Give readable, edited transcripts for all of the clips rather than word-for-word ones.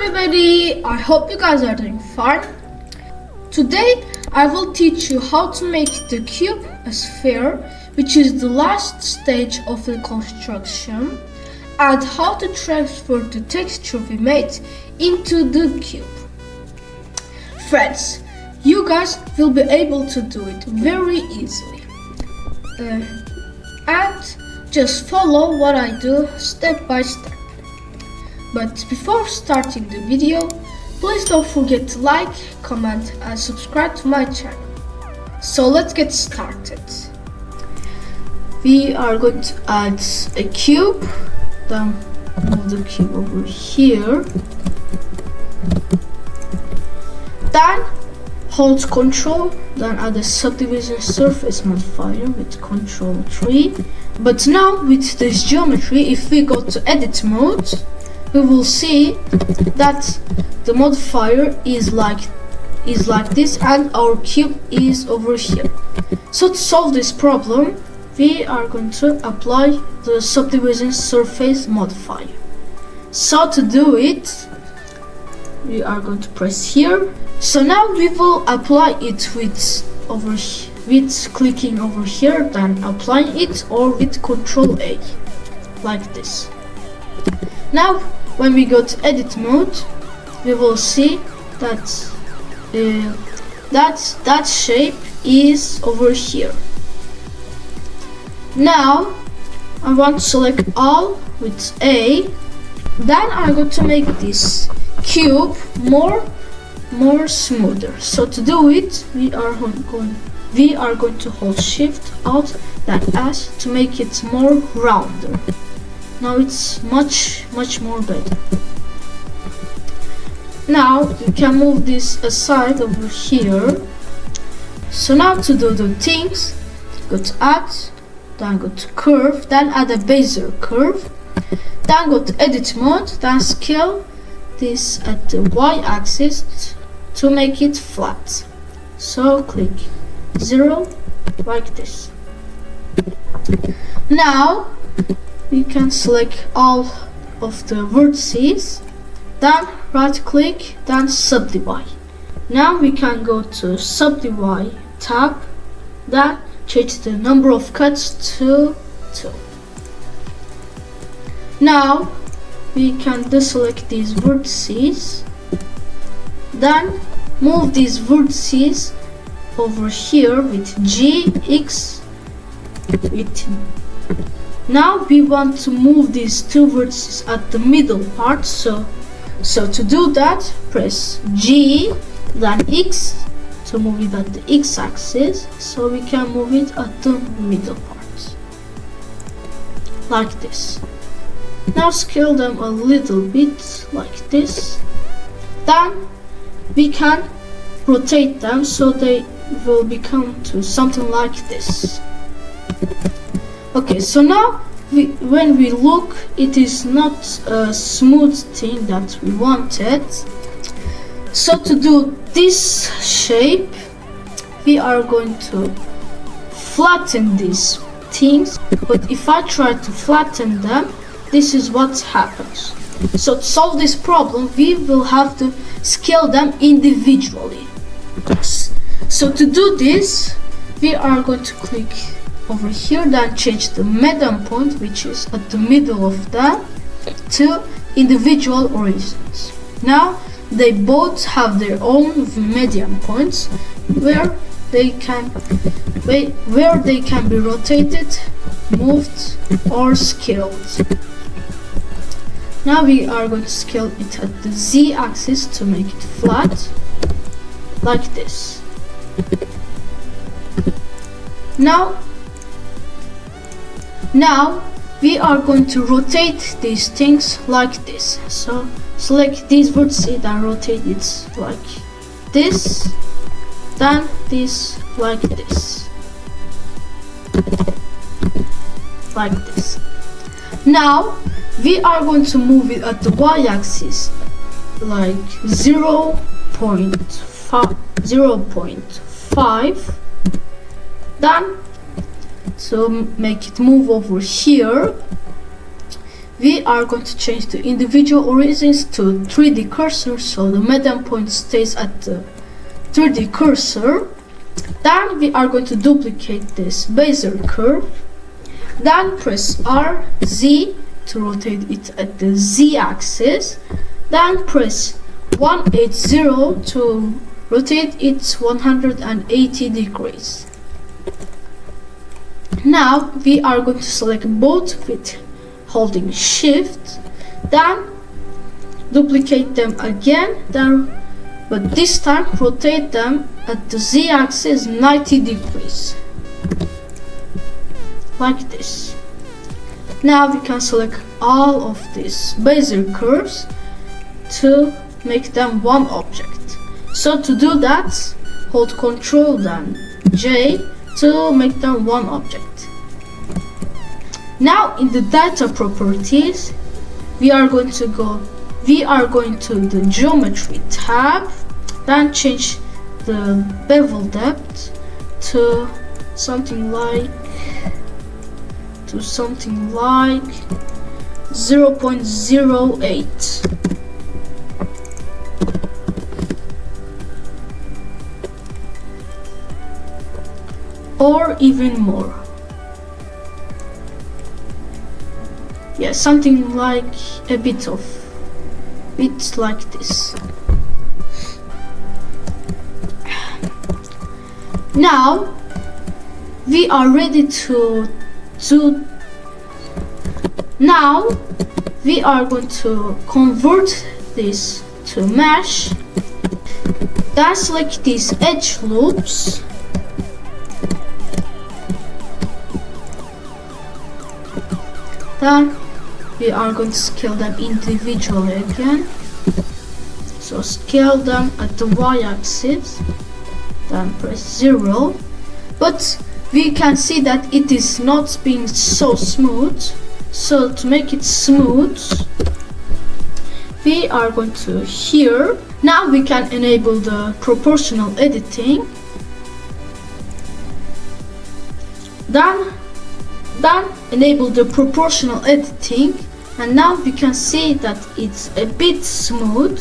everybody, I hope you guys are doing fine. Today I will teach you how to make the cube a sphere, which is the last stage of the construction, and how to transfer the texture we made into the cube. Friends, you guys will be able to do it very easily. And just follow what I do step by step. But before starting the video, please don't forget to like, comment and subscribe to my channel. So let's get started. We are going to add a cube, then move the cube over here. Then hold Ctrl, then add a subdivision surface modifier with Ctrl 3. But now with this geometry, if we go to edit mode, we will see that the modifier is like this and our cube is over here. So to solve this problem, we are going to apply the subdivision surface modifier. So to do it, we are going to press here. So now we will apply it with clicking over here, then applying it, or with Ctrl A, like this. Now when we go to edit mode, we will see that that shape is over here. Now I want to select all with A. Then I'm going to make this cube more smoother. So to do it, we are going to hold Shift Alt then S to make it more rounder. Now it's much more better. Now you can move this aside over here. So now to do the things, go to add, then go to curve, then add a Bezier curve, then go to edit mode, then scale this at the y-axis to make it flat. So click 0 like this. Now we can select all of the vertices, then right click, then subdivide. Now we can go to subdivide tab, then change the number of cuts to 2. Now we can deselect these vertices, then move these vertices over here with G, X, with. Now we want to move these two vertices at the middle part, so to do that, press G, then X to move it at the X-axis, so we can move it at the middle part, like this. Now scale them a little bit, like this. Then we can rotate them so they will become to something like this. Okay, so now when we look, it is not a smooth thing that we wanted. So to do this shape, we are going to flatten these things. But if I try to flatten them, this is what happens. So to solve this problem, we will have to scale them individually. So to do this, we are going to click over here, then change the median point, which is at the middle of them, to individual origins. Now they both have their own median points where they can be rotated, moved or scaled. Now we are going to scale it at the Z-axis to make it flat, like this. Now we are going to rotate these things like this. So select these vertices and rotate it like this, then this like this, like this. Now we are going to move it at the y-axis like 0.5. Then to make it move over here, we are going to change the individual origins to 3D cursor, so the median point stays at the 3D cursor. Then we are going to duplicate this Bezier curve. Then press RZ to rotate it at the Z axis. Then press 180 to rotate it 180 degrees. Now we are going to select both with holding Shift, then duplicate them again, but this time rotate them at the Z axis 90 degrees, like this. Now we can select all of these Bezier curves to make them one object. So to do that, hold Ctrl then J to make them one object. Now in the data properties, we are going to the geometry tab, then change the bevel depth to something like 0.08. Or even more. Yeah, something like a bit like this. Now we are ready to now we are going to convert this to mesh. Then select these edge loops. Then we are going to scale them individually again. So scale them at the y-axis, then press 0. But we can see that it is not being so smooth. So to make it smooth, we are going to here. Now we can enable the proportional editing. Then enable the proportional editing, and now we can see that it's a bit smooth.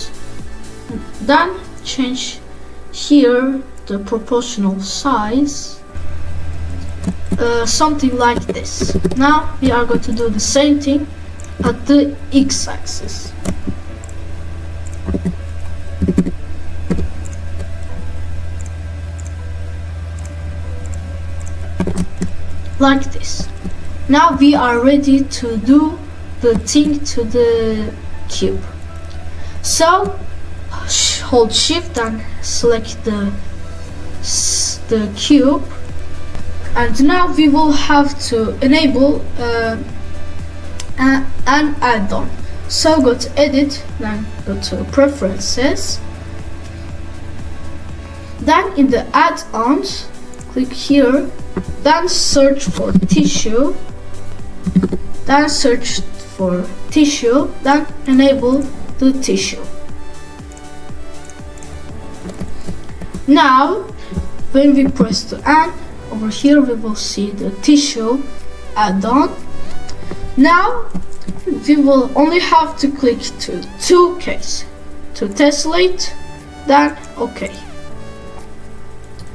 Then change here the proportional size, something like this. Now we are going to do the same thing at the x-axis. Like this. Now we are ready to do the thing to the cube. So hold Shift and select the cube, and now we will have to enable an add-on. So go to Edit, then go to Preferences, then in the add-ons click here, then search for tissue, then search for tissue, then enable the tissue. Now when we press the N, over here we will see the tissue add-on. Now we will only have to click to 2 case to tessellate, then OK.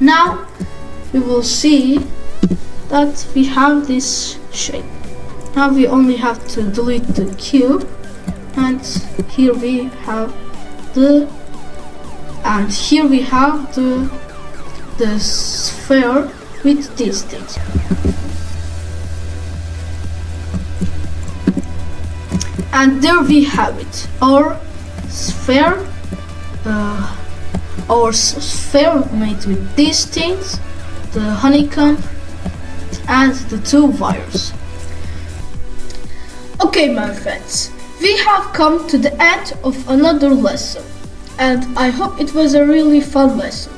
Now we will see that we have this shape. Now we only have to delete the cube, and here we have the sphere with these things. And there we have it, our sphere made with these things, the honeycomb and the 2 wires. Okay my friends, we have come to the end of another lesson, and I hope it was a really fun lesson.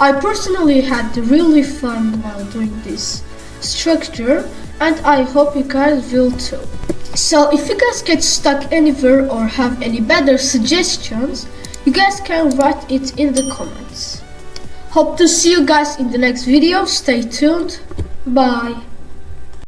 I personally had really fun while doing this structure, and I hope you guys will too. So if you guys get stuck anywhere or have any better suggestions, you guys can write it in the comments. Hope to see you guys in the next video. Stay tuned. Bye.